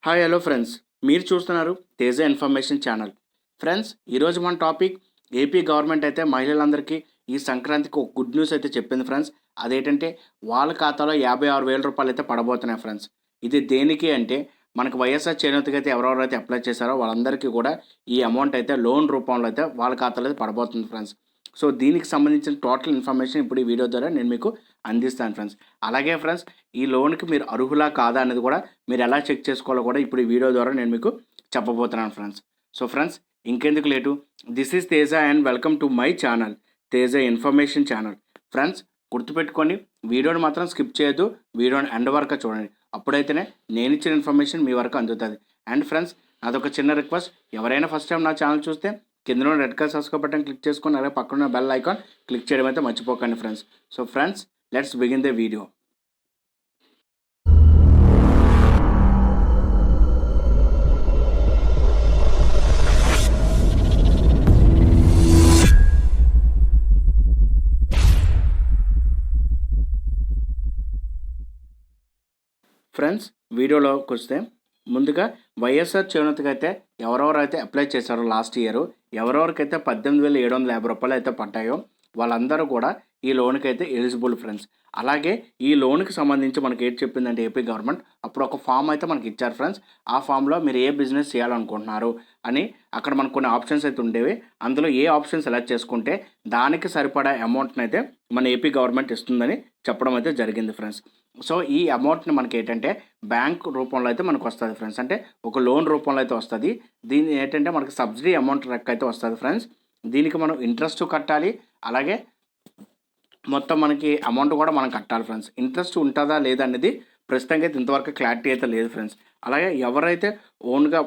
Hi hello friends, మీరు చూస్తున్నారు Teja information channel. Friends, ఈరోజు మన టాపిక్ ఏపీ గవర్నమెంట్ అయితే మహిళలందరికీ ఈ సంక్రాంతికి ఒక గుడ్ న్యూస్ అయితే చెప్పింది ఫ్రెండ్స్. అదేంటంటే వాళ్ళ ఖాతాలో 56,000 రూపాయలు అయితే పడబోతున్నాయి ఫ్రెండ్స్. ఇది దేనికి అంటే మనకు వైఎస్ఆర్ చేనేతకి అయితే ఎవరెవరైతే అప్లై చేశారో వాళ్ళందరికీ కూడా ఈ అమౌంట్ అయితే లోన్ రూపంలో అయితే వాళ్ళ ఖాతాలో అయితే పడబోతుంది ఫ్రెండ్స్. సో దీనికి సంబంధించిన టోటల్ ఇన్ఫర్మేషన్ ఇప్పుడు ఈ వీడియో ద్వారా నేను మీకు అందిస్తాను ఫ్రెండ్స్. అలాగే ఫ్రెండ్స్, ఈ లోన్కి మీరు అర్హులా కాదా అనేది కూడా మీరు ఎలా చెక్ చేసుకోవాలో కూడా ఇప్పుడు ఈ వీడియో ద్వారా నేను మీకు చెప్పబోతున్నాను ఫ్రెండ్స్. సో ఫ్రెండ్స్, ఇంకెందుకు late, this is Teja and welcome to my channel Teja information channel. Friends, గుర్తుపెట్టుకోండి, వీడియోని మాత్రం స్కిప్ చేయొద్దు, వీడియోని ఎండ్ వరకు చూడండి. అప్పుడైతేనే నేను ఇచ్చిన ఇన్ఫర్మేషన్ మీ వరకు అందుతుంది. అండ్ ఫ్రెండ్స్, అదొక చిన్న రిక్వెస్ట్, ఎవరైనా ఫస్ట్ టైం నా ఛానల్ చూస్తే కింద red colour subscribe button click చేసుకొని అలాగే పక్కన బెల్ ఐకాన్ క్లిక్ చేయడం అయితే మర్చిపోకండి friends. So friends, let's begin the video. Friends, వీడియోలోకి వస్తే ముందుగా వైఎస్ఆర్ చేనేతకి అయితే ఎవరెవరైతే అప్లై చేశారో లాస్ట్ ఇయర్, ఎవరెవరికైతే 18,750 రూపాయలు అయితే పడ్డాయో వాళ్ళందరూ కూడా ఈ లోన్కి అయితే ఎలిజిబుల్ ఫ్రెండ్స్. అలాగే ఈ లోన్కి సంబంధించి మనకి ఏంటి చెప్పిందంటే ఏపీ గవర్నమెంట్ అప్పుడు ఒక ఫామ్ అయితే మనకి ఇచ్చారు ఫ్రెండ్స్. ఆ ఫామ్లో మీరు ఏ బిజినెస్ చేయాలనుకుంటున్నారు అని అక్కడ మనకు కొన్ని ఆప్షన్స్ అయితే ఉండేవి. అందులో ఏ ఆప్షన్ సెలెక్ట్ చేసుకుంటే దానికి సరిపడా అమౌంట్ని అయితే మన ఏపీ గవర్నమెంట్ ఇస్తుందని చెప్పడం అయితే జరిగింది ఫ్రెండ్స్. సో ఈ అమౌంట్ని మనకి ఏంటంటే బ్యాంక్ రూపంలో అయితే మనకు వస్తుంది ఫ్రెండ్స్. అంటే ఒక లోన్ రూపంలో అయితే వస్తుంది. దీని ఏంటంటే మనకి సబ్సిడీ అమౌంట్ లెక్క అయితే వస్తుంది ఫ్రెండ్స్. దీనికి మనం ఇంట్రెస్ట్ కట్టాలి, అలాగే మొత్తం మనకి అమౌంట్ కూడా మనం కట్టాలి ఫ్రెండ్స్. ఇంట్రెస్ట్ ఉంటుందా లేదా అనేది ప్రస్తుతానికి అయితే ఇంతవరకు క్లారిటీ అయితే లేదు ఫ్రెండ్స్. అలాగే ఎవరైతే ఓన్గా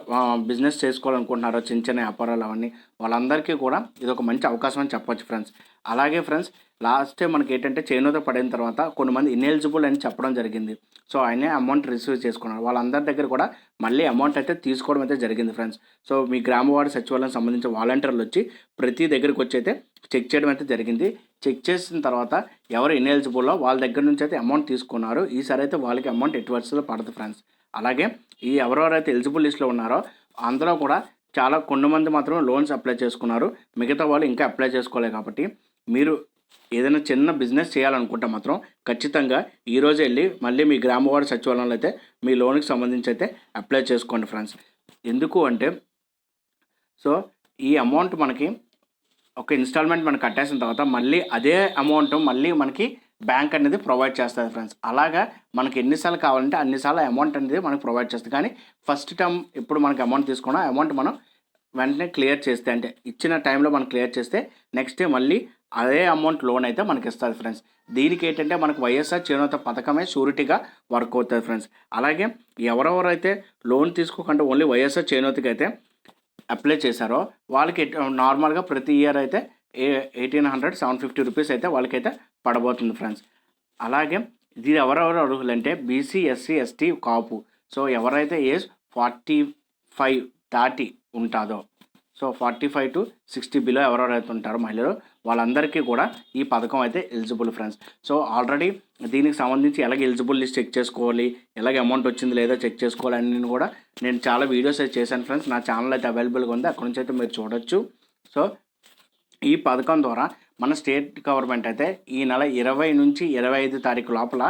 బిజినెస్ చేసుకోవాలనుకుంటున్నారో చిన్న చిన్న వ్యాపారాలు అవన్నీ వాళ్ళందరికీ కూడా ఇది ఒక మంచి అవకాశం అని చెప్పొచ్చు ఫ్రెండ్స్. అలాగే ఫ్రెండ్స్, లాస్ట్ టైం మనకి ఏంటంటే చేనేత పడిన తర్వాత కొంతమంది ఇన్ఎలిజిబుల్ అని చెప్పడం జరిగింది. సో ఆయనే అమౌంట్ రిసీవ్ చేసుకున్నారు. వాళ్ళందరి దగ్గర కూడా మళ్ళీ అమౌంట్ అయితే తీసుకోవడం అయితే జరిగింది ఫ్రెండ్స్. సో మీ గ్రామవార్డు సచివాలయం సంబంధించిన వాలంటీర్లు వచ్చి ప్రతి దగ్గరికి వచ్చి అయితే చెక్ చేయడం అయితే జరిగింది. చెక్ చేసిన తర్వాత ఎవరు ఇన్ఎలిజిబుల్లో వాళ్ళ దగ్గర నుంచి అయితే అమౌంట్ తీసుకున్నారు. ఈసారి అయితే వాళ్ళకి అమౌంట్ ఎట్టి వర్షాలు పడదు ఫ్రెండ్స్. అలాగే ఈ ఎవరెవరైతే ఎలిజిబుల్ లిస్ట్లో ఉన్నారో అందులో కూడా చాలా కొంతమంది మాత్రం లోన్స్ అప్లై చేసుకున్నారు, మిగతా వాళ్ళు ఇంకా అప్లై చేసుకోలేదు. కాబట్టి మీరు ఏదైనా చిన్న బిజినెస్ చేయాలనుకుంటే మాత్రం ఖచ్చితంగా ఈరోజు వెళ్ళి మళ్ళీ మీ గ్రామవార్డు సచివాలయంలో అయితే మీ లోన్కి సంబంధించి అయితే అప్లై చేసుకోండి ఫ్రెండ్స్. ఎందుకు అంటే సో ఈ అమౌంట్ మనకి ఒక ఇన్స్టాల్మెంట్ మనం కట్టేసిన తర్వాత మళ్ళీ అదే అమౌంట్ మళ్ళీ మనకి బ్యాంక్ అనేది ప్రొవైడ్ చేస్తుంది ఫ్రెండ్స్. అలాగా మనకి ఎన్నిసార్లు కావాలంటే అన్నిసార్లు అమౌంట్ అనేది మనకు ప్రొవైడ్ చేస్తుంది. కానీ ఫస్ట్ టైం ఇప్పుడు మనకి అమౌంట్ తీసుకున్న అమౌంట్ మనం వెంటనే క్లియర్ చేస్తే, అంటే ఇచ్చిన టైంలో మనం క్లియర్ చేస్తే నెక్స్ట్ డే మళ్ళీ అదే అమౌంట్ లోన్ అయితే మనకి ఇస్తుంది ఫ్రెండ్స్. దీనికి ఏంటంటే మనకు వైఎస్ఆర్ చేనేత పథకమే షూరిటీగా వర్క్ అవుతుంది ఫ్రెండ్స్. అలాగే ఎవరెవరైతే లోన్ తీసుకోకుండా ఓన్లీ వైఎస్ఆర్ చేనేతకి అయితే అప్లై చేశారో వాళ్ళకి నార్మల్గా ప్రతి ఇయర్ అయితే 1,800-750 రూపీస్ అయితే వాళ్ళకైతే పడబోతుంది ఫ్రెండ్స్. అలాగే ఇది ఎవరెవరు అర్హులంటే బీసీ, ఎస్సీ, ఎస్టీ, కాపు. సో ఎవరైతే ఏజ్ 45 దాటి ఉంటుందో, సో 45 to 60 బిలో ఎవరెవరైతే ఉంటారో మహిళలు వాళ్ళందరికీ కూడా ఈ పథకం అయితే ఎలిజిబుల్ ఫ్రెండ్స్. సో ఆల్రెడీ దీనికి సంబంధించి ఎలాగ ఎలిజిబుల్ లిస్ట్ చెక్ చేసుకోవాలి, ఎలాగ అమౌంట్ వచ్చింది లేదా చెక్ చేసుకోవాలి అని కూడా నేను చాలా వీడియోస్ అయితే చేశాను ఫ్రెండ్స్. నా ఛానల్ అయితే అవైలబుల్గా ఉంది, అక్కడ నుంచి అయితే మీరు చూడొచ్చు. సో ఈ పథకం ద్వారా మన స్టేట్ గవర్నమెంట్ అయితే ఈ నెల 20 నుంచి 25 తారీఖు లోపల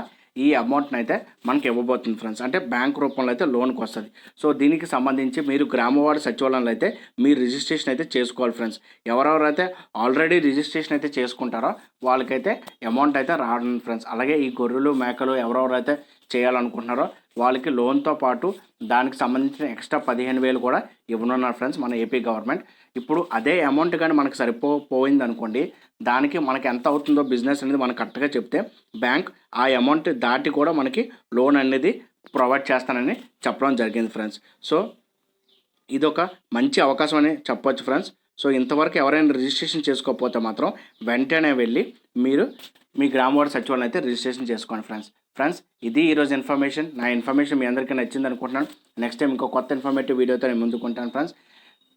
ఈ అమౌంట్ని అయితే మనకి ఇవ్వబోతుంది ఫ్రెండ్స్. అంటే బ్యాంక్ రూపంలో అయితే లోన్కి వస్తుంది. సో దీనికి సంబంధించి మీరు గ్రామవార్డు సచివాలయంలో అయితే మీరు రిజిస్ట్రేషన్ అయితే చేసుకోవాలి ఫ్రెండ్స్. ఎవరెవరైతే ఆల్రెడీ రిజిస్ట్రేషన్ అయితే చేసుకుంటారో వాళ్ళకైతే అమౌంట్ అయితే రావడం ఫ్రెండ్స్. అలాగే ఈ గొర్రెలు మేకలు ఎవరెవరైతే చేయాలనుకుంటున్నారో వాళ్ళకి లోన్తో పాటు దానికి సంబంధించిన ఎక్స్ట్రా 15,000 కూడా ఇవ్వనున్నారు ఫ్రెండ్స్ మన ఏపీ గవర్నమెంట్. ఇప్పుడు అదే అమౌంట్ కానీ మనకు సరిపోయింది అనుకోండి, దానికి మనకి ఎంత అవుతుందో బిజినెస్ అనేది మనకు కరెక్ట్గా చెప్తే బ్యాంక్ ఆ అమౌంట్ దాటి కూడా మనకి లోన్ అనేది ప్రొవైడ్ చేస్తానని చెప్పడం జరిగింది ఫ్రెండ్స్. సో ఇదొక మంచి అవకాశం అని చెప్పొచ్చు ఫ్రెండ్స్. సో ఇంతవరకు ఎవరైనా రిజిస్ట్రేషన్ చేసుకోకపోతే మాత్రం వెంటనే వెళ్ళి మీరు మీ గ్రామవార్డు సచివాలయం అయితే రిజిస్ట్రేషన్ చేసుకోండి ఫ్రెండ్స్. ఫ్రెండ్స్, ఇది ఈరోజు ఇన్ఫర్మేషన్. నా ఇన్ఫర్మేషన్ మీ అందరికీ నచ్చింది అనుకుంటున్నాను. నెక్స్ట్ టైం ఇంకో కొత్త ఇన్ఫర్మేటివ్ వీడియోతో నేను ముందుకుంటాను ఫ్రెండ్స్.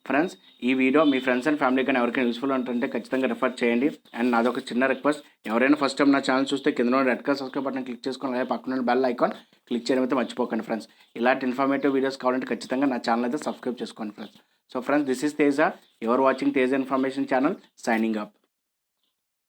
ఫ్రెండ్స్ ఈ video me friends and family కానీ ఎవరికైనా యూస్ఫుల్ ఉంటుంటే ఖచ్చితంగా రిఫర్ చేయండి. అండ్ నాదొక చిన్న రిక్వెస్ట్, ఎవరైనా ఫస్ట్ టైం నా ఛానల్ చూస్తే కింద red colour subscribe button click చేసుకొని అలాగే పక్కన బెల్ ఐకాన్ క్లిక్ చేయడం అయితే మర్చిపోకండి ఫ్రెండ్స్. ఇలాంటి ఇన్ఫర్మేటివ్ వీడియోస్ కావాలంటే ఖచ్చితంగా నా ఛానల్ అయితే సబ్స్క్రైబ్ చేసుకోండి friends. So friends, this is Teja, your watching Teja information channel, signing up.